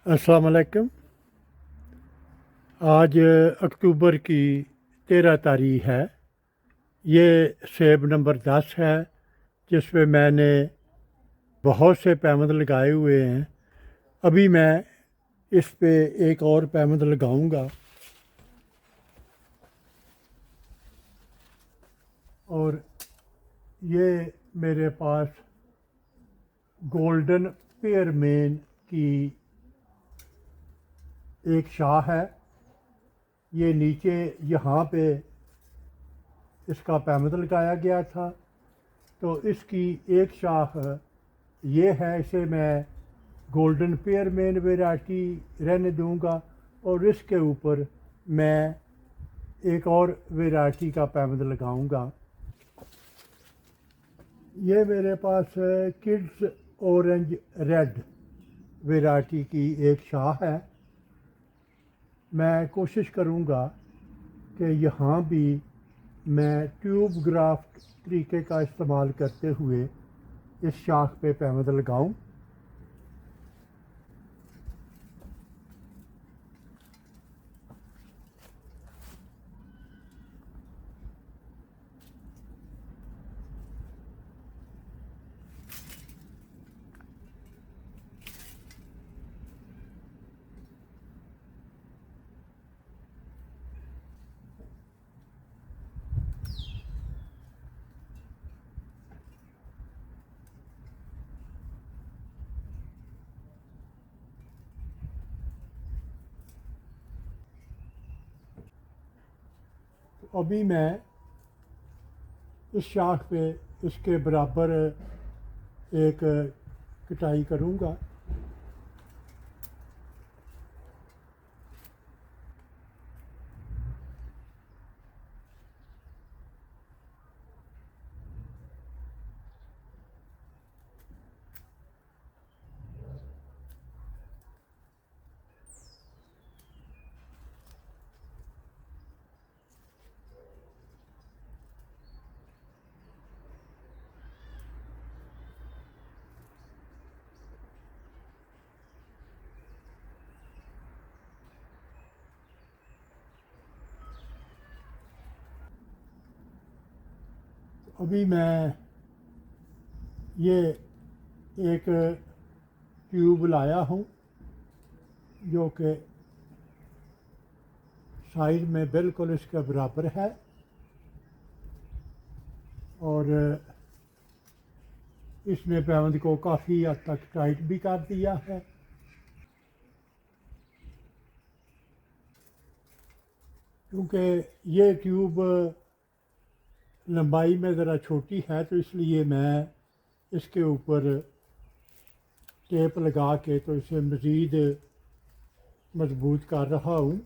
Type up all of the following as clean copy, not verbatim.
अस्सलाम वालेकुम। आज अक्टूबर की 13 तारीख है। ये सेब नंबर 10 है जिसमें मैंने बहुत से पैमद लगाए हुए हैं। अभी मैं इस पे एक और पैमद लगाऊंगा और ये मेरे पास गोल्डन पेयरमेन की एक शाह है। ये नीचे यहाँ पे इसका पैमद लगाया गया था, तो इसकी एक शाख ये है, इसे मैं गोल्डन पेयरमेन वैरायटी रहने दूंगा और इसके ऊपर मैं एक और वैरायटी का पैमद लगाऊंगा। ये मेरे पास किड्स ऑरेंज रेड वैरायटी की एक शाह है। मैं कोशिश करूंगा कि यहाँ भी मैं ट्यूब ग्राफ्ट तरीके का इस्तेमाल करते हुए इस शाख पे पैमद लगाऊं। तो अभी मैं इस शाख पे इसके बराबर एक कटाई करूंगा। अभी मैं ये एक ट्यूब लाया हूँ जो कि साइज में बिल्कुल इसके बराबर है और इसने पैमद को काफ़ी हद तक टाइट भी कर दिया है। क्योंकि ये ट्यूब लंबाई में ज़रा छोटी है तो इसलिए मैं इसके ऊपर टेप लगा के तो इसे मज़ीद मजबूत कर रहा हूँ।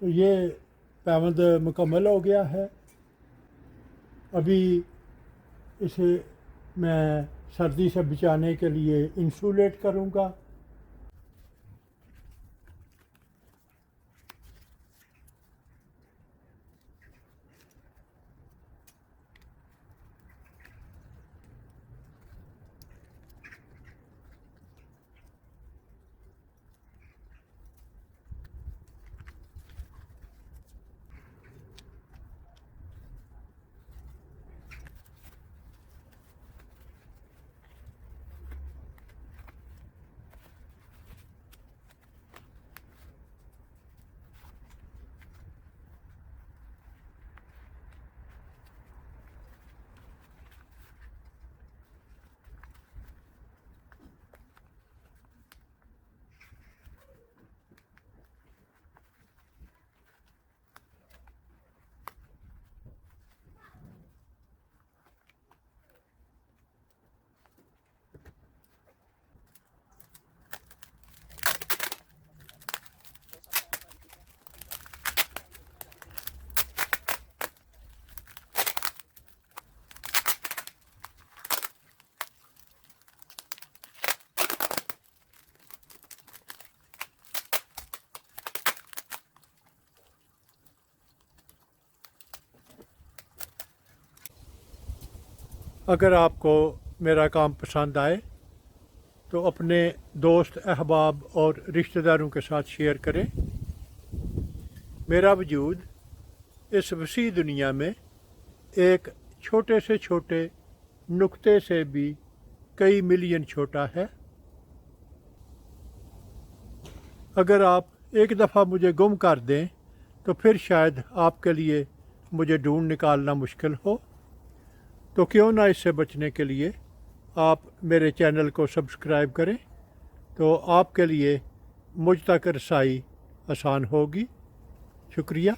तो ये पैमद मुकम्मल हो गया है। अभी इसे मैं सर्दी से बचाने के लिए इंसुलेट करूँगा। अगर आपको मेरा काम पसंद आए तो अपने दोस्त अहबाब और रिश्तेदारों के साथ शेयर करें। मेरा वजूद इस वसी दुनिया में एक छोटे से छोटे नुक्ते से भी कई मिलियन छोटा है। अगर आप एक दफ़ा मुझे गुम कर दें तो फिर शायद आपके लिए मुझे ढूंढ निकालना मुश्किल हो। तो क्यों ना इससे बचने के लिए आप मेरे चैनल को सब्सक्राइब करें, तो आपके लिए मुझ तक रसाई आसान होगी। शुक्रिया।